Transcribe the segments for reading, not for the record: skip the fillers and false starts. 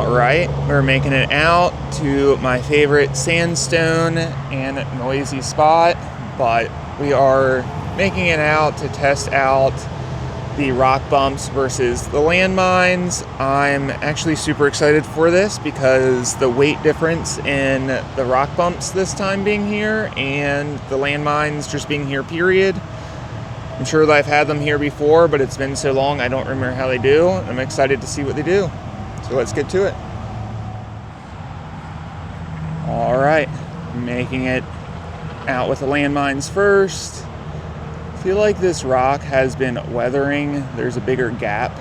Alright, we're making it out to my favorite sandstone and noisy spot, but we are making it out to test out the rock bumps versus the landmines. I'm actually super excited for this because the weight difference in the rock bumps this time being here and the landmines just being here, period. I'm sure that I've had them here before, but it's been so long I don't remember how they do. I'm excited to see what they do. So let's get to it. All right, making it out with the landmines first. I feel like this rock has been weathering. There's a bigger gap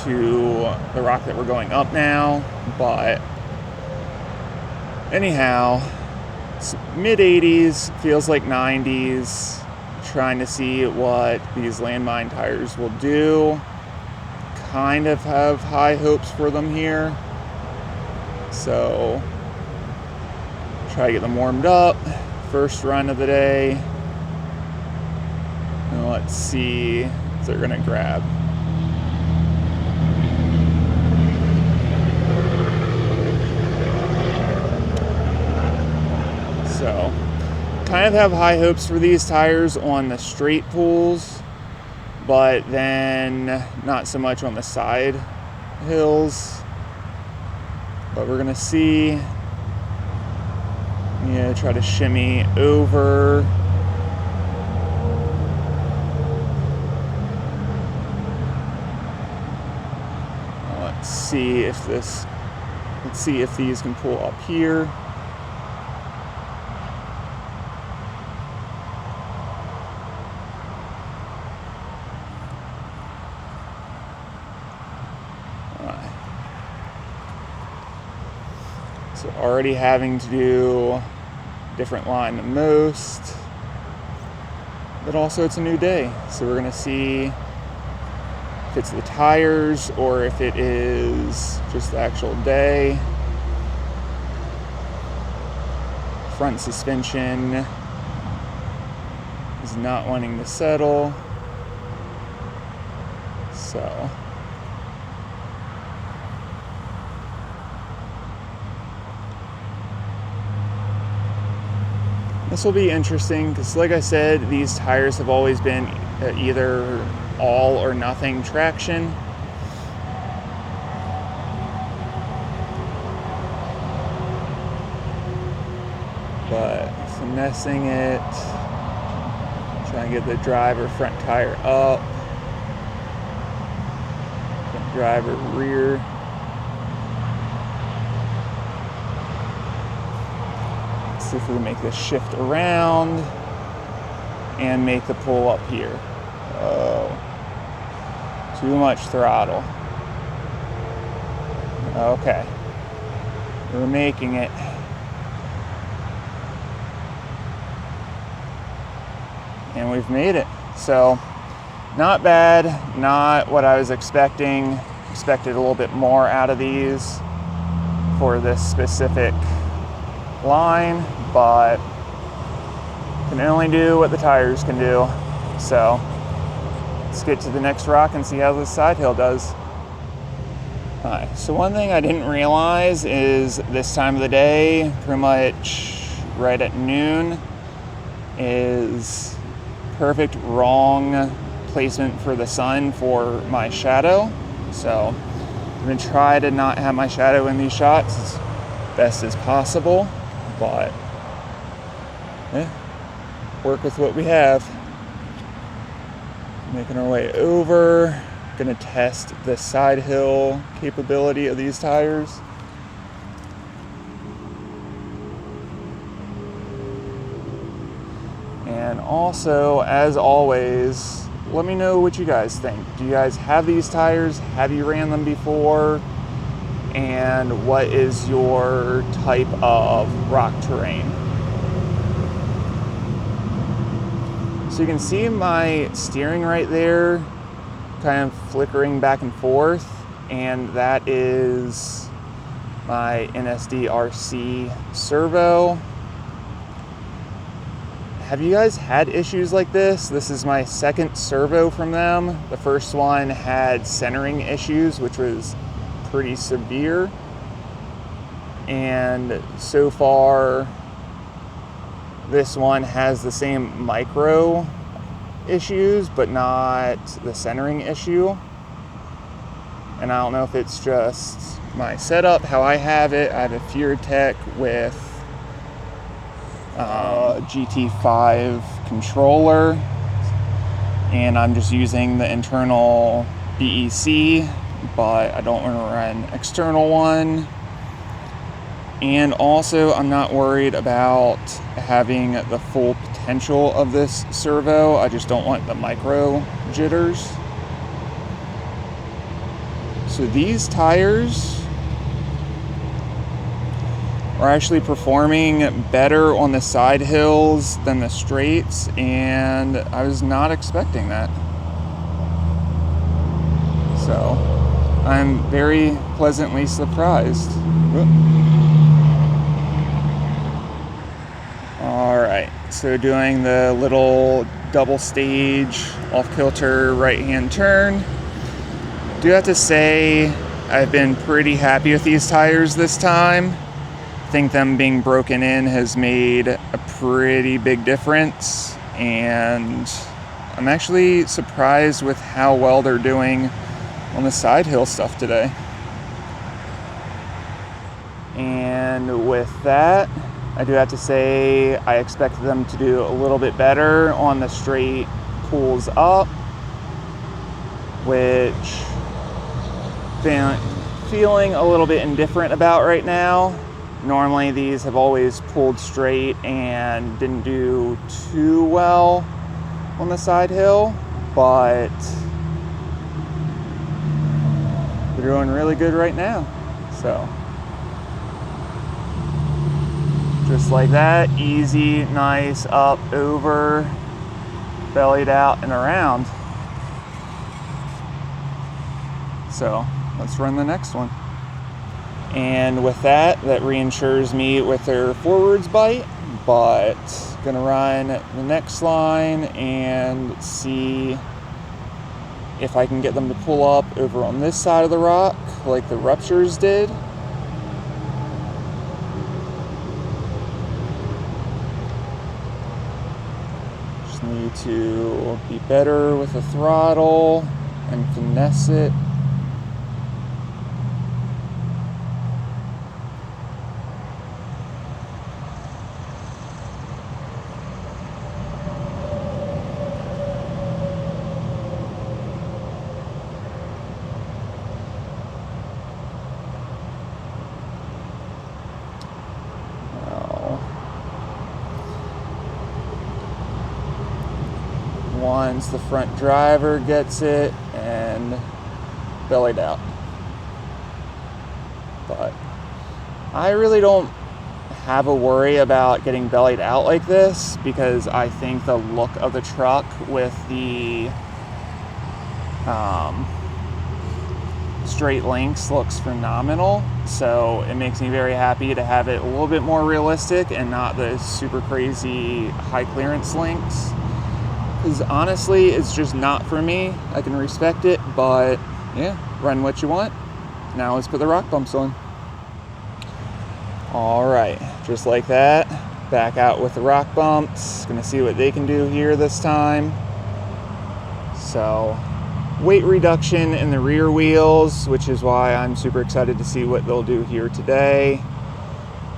to the rock that we're going up now, but anyhow, it's mid 80s, feels like 90s. Trying to see what these landmine tires will do. Kind of have high hopes for them here. So, try to get them warmed up. First run of the day. And let's see if they're gonna grab. So, kind of have high hopes for these tires on the straight pulls, but then not so much on the side hills. But we're gonna see. Yeah, try to shimmy over. Let's see if these can pull up here. So already having to do a different line than most, but also it's a new day. So we're gonna see if it's the tires or if it is just the actual day. Front suspension is not wanting to settle. So this will be interesting because, like I said, these tires have always been either all or nothing traction. But finessing it, trying to get the driver front tire up, front driver rear. See if we can make this shift around and make the pull up here. Oh, too much throttle. Okay, we're making it. And we've made it. So, not bad, not what I was expecting. Expected a little bit more out of these for this specific line, but can only do what the tires can do. So let's get to the next rock and see how this side hill does. Alright, so one thing I didn't realize is this time of the day, pretty much right at noon, is perfect wrong placement for the sun for my shadow. So I'm gonna try to not have my shadow in these shots as best as possible. But work with what we have. Making our way over. Gonna test the side hill capability of these tires. And also, as always, let me know what you guys think. Do you guys have these tires? Have you ran them before? And what is your type of rock terrain? So you can see my steering right there kind of flickering back and forth, and that is my NSD RC servo. Have you guys had issues like this? This is my second servo from them. The first one had centering issues, which was pretty severe. and so far this one has the same micro issues, but not the centering issue. And I don't know if it's just my setup, how I have it. I have a FearTech with GT5 controller, and I'm just using the internal BEC, but I don't want to run external one. And also, I'm not worried about having the full potential of this servo. I just don't want the micro jitters. So these tires are actually performing better on the side hills than the straights, and I was not expecting that. So I'm very pleasantly surprised. All right, so doing the little double stage off kilter right hand turn. Do have to say I've been pretty happy with these tires this time. I think them being broken in has made a pretty big difference, and I'm actually surprised with how well they're doing on the side hill stuff today. And with that, I do have to say I expected them to do a little bit better on the straight pulls up, which feeling a little bit indifferent about right now. Normally these have always pulled straight and didn't do too well on the side hill, but they're doing really good right now. So just like that, easy, nice, up, over, bellied out and around. So let's run the next one. And with that, that reinsures me with their forwards bite, but gonna run the next line and see if I can get them to pull up over on this side of the rock like the ruptures did. Just need to be better with the throttle and finesse it. Once the front driver gets it and bellied out. But I really don't have a worry about getting bellied out like this, because I think the look of the truck with the straight links looks phenomenal. So it makes me very happy to have it a little bit more realistic and not the super crazy high clearance links. Because honestly, it's just not for me. I can respect it, but yeah, run what you want. Now let's put the rock bumps on. All right, just like that, back out with the rock bumps. Gonna see what they can do here this time. So, weight reduction in the rear wheels, which is why I'm super excited to see what they'll do here today.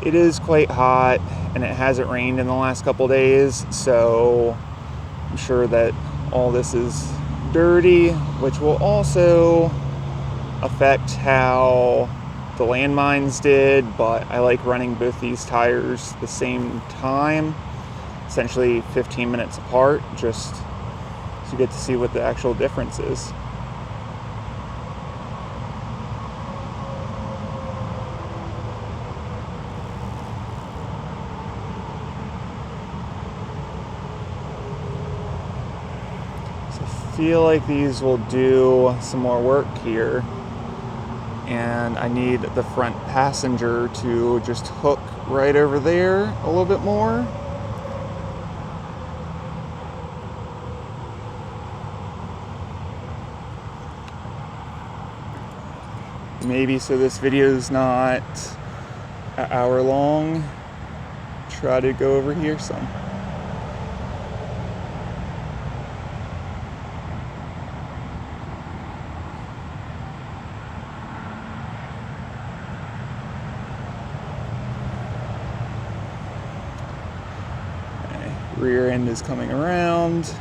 It is quite hot, and it hasn't rained in the last couple days, so I'm sure that all this is dirty, which will also affect how the Landmines did, but I like running both these tires the same time, essentially 15 minutes apart, just so you get to see what the actual difference is. Feel like these will do some more work here, and I need the front passenger to just hook right over there a little bit more. Maybe so this video is not an hour long. Try to go over here some. Rear end is coming around.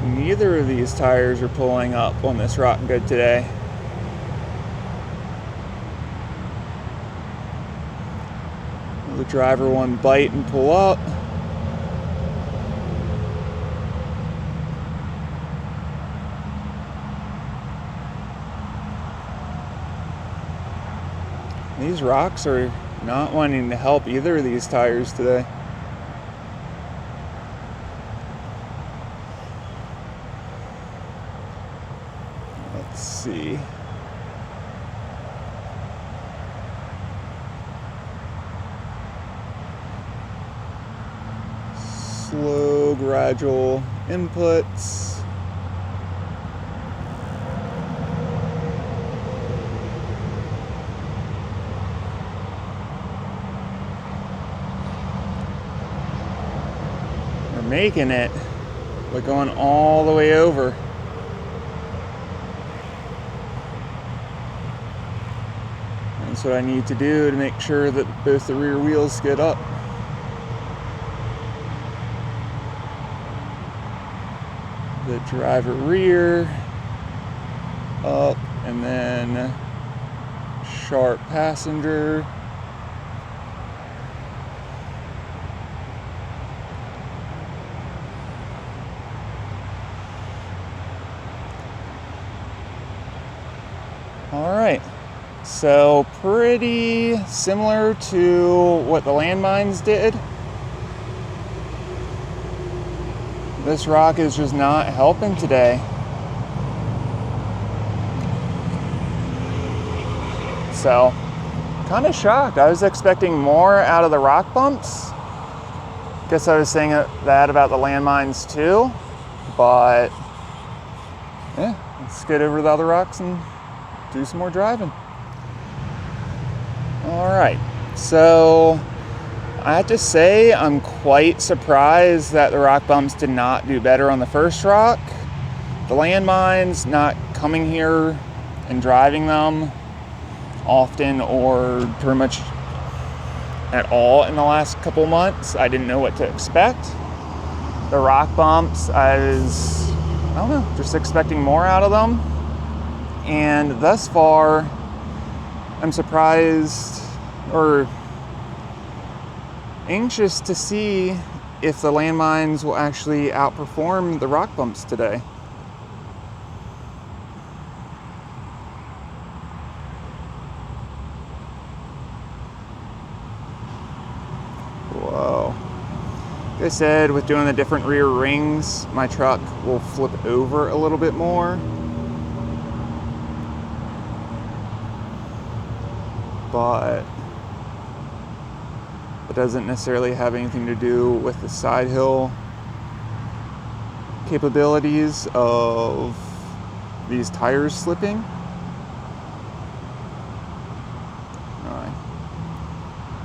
Neither of these tires are pulling up on this rock good today. The driver one bite and pull up. These rocks are not wanting to help either of these tires today. Let's see. Slow, gradual inputs. Making it, but going all the way over. That's what I need to do to make sure that both the rear wheels get up. The driver rear up, and then sharp passenger. All right, so pretty similar to what the Landmines did. This rock is just not helping today. So, kind of shocked. I was expecting more out of the rock bumps. Guess I was saying that about the Landmines too, but yeah, let's get over the other rocks and do some more driving. All right, so I have to say I'm quite surprised that the rock bumps did not do better on the first rock. The Landmines, not coming here and driving them often or pretty much at all in the last couple months, I didn't know what to expect. The rock bumps, I don't know, just expecting more out of them. And thus far, I'm surprised or anxious to see if the Landmines will actually outperform the rock bumps today. Whoa. Like I said, with doing the different rear rings, my truck will flip over a little bit more. But it doesn't necessarily have anything to do with the side hill capabilities of these tires slipping. All right.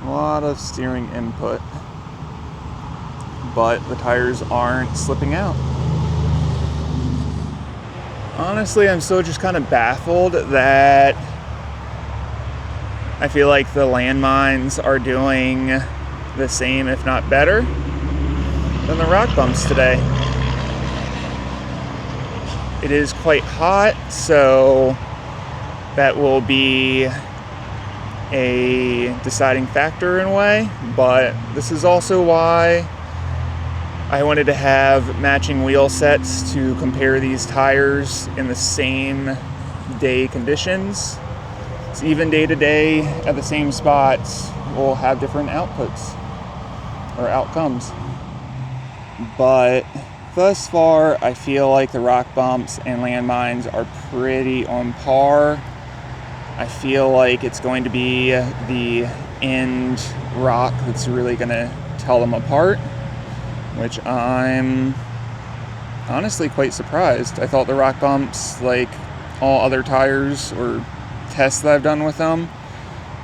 A lot of steering input, but the tires aren't slipping out. Honestly, I'm still just kind of baffled that I feel like the Landmines are doing the same, if not better, than the rock bumps today. It is quite hot, so that will be a deciding factor in a way, but this is also why I wanted to have matching wheel sets to compare these tires in the same day conditions. So even day to day at the same spots will have different outputs or outcomes. But thus far, I feel like the rock bumps and Landmines are pretty on par. I feel like it's going to be the end rock that's really going to tell them apart, which I'm honestly quite surprised. I thought the rock bumps, like all other tires or tests that I've done with them,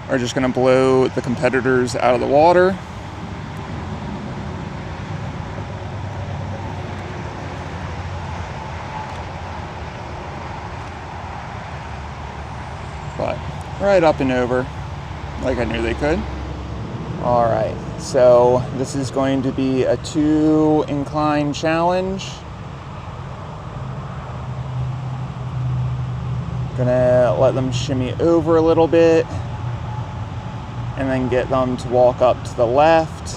are just going to blow the competitors out of the water. But right up and over, like I knew they could. All right, so this is going to be a 2 incline challenge. Gonna let them shimmy over a little bit and then get them to walk up to the left,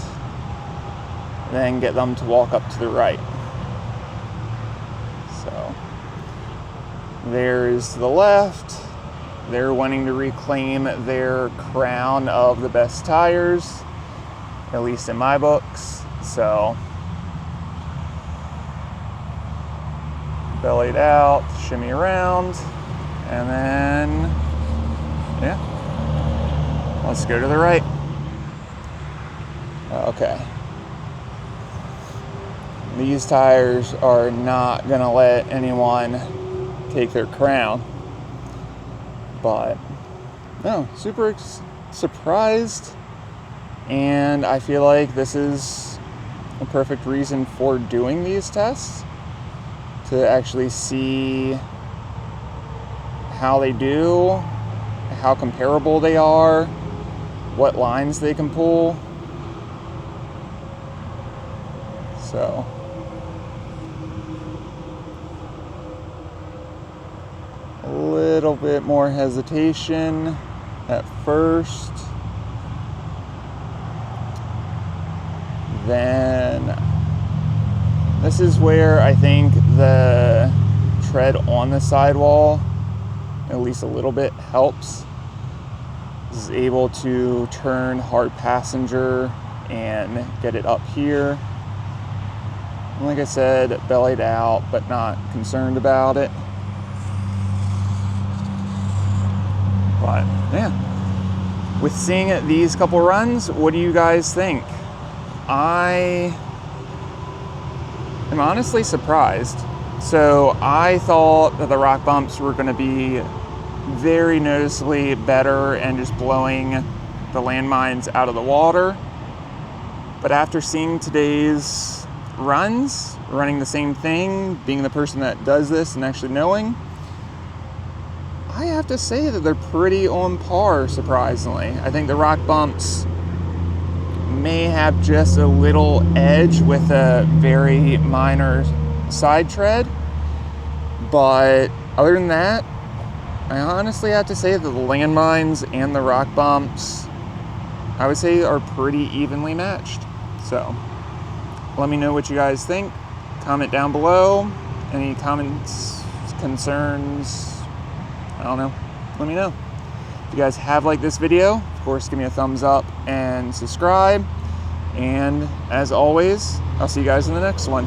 then get them to walk up to the right. So there's the left. They're wanting to reclaim their crown of the best tires, at least in my books. So bellied out, shimmy around, and then, yeah, let's go to the right. Okay. These tires are not gonna let anyone take their crown. But no, super surprised, and I feel like this is a perfect reason for doing these tests, to actually see how they do, how comparable they are, what lines they can pull. So a little bit more hesitation at first, then this is where I think the tread on the sidewall at least a little bit helps. This is able to turn hard passenger and get it up here. And like I said, bellied out, but not concerned about it. But yeah, with seeing these couple runs, what do you guys think? I am honestly surprised. So I thought that the rock bumps were going to be very noticeably better and just blowing the landmines out of the water. But after seeing today's runs, running the same thing, being the person that does this and actually knowing, I have to say that they're pretty on par, surprisingly. I think the rock bumps may have just a little edge with a very minor side tread, but other than that, I honestly have to say that the landmines and the rock bumps, I would say, are pretty evenly matched. So let me know what you guys think. Comment down below. Any comments, concerns, I don't know, let me know. If you guys have liked this video, of course, give me a thumbs up and subscribe. And as always, I'll see you guys in the next one.